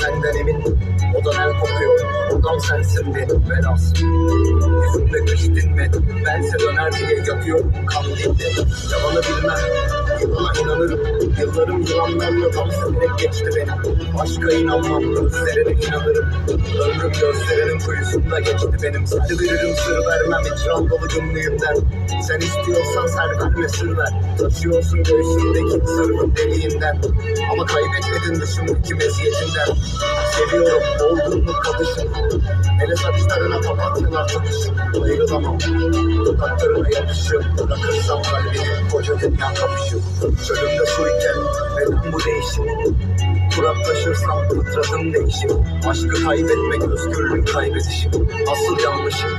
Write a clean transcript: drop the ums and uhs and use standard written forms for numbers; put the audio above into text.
benden emin. Odan el kokuyor, odam sensin benim belası. Yüzümde geçtin mi? Bense döner diye yatıyorum kandilde. Yalanı bilmem, yılana inanırım. Yıllarım yılanlarla dans ederek geçti benim. Aşka inanmam, gözlerine inanırım. Ömrüm gözlerinin kuyusunda geçti benim. Sır veririm, sır vermem, icram dolu gümlüğümden. Sen istiyorsan ser verme, sır ver. Taşıyorsun göğsündeki sırrın deliğinden. Ama kaybetmedin dışımdaki meziyetinden. Seviyorum olgunluk kadışın. Hele saçlarına papatyalar takışın. Ayrılamam, dudaklarına yapışır. Bırakırsam kalbini koca dünya kapışır. Çölümde suyken neden bu değişim? Kuraklaşırsam fıtratım değişir. Aşkı kaybetmek özgürlüğün kaybedişim. Asıl yanlışım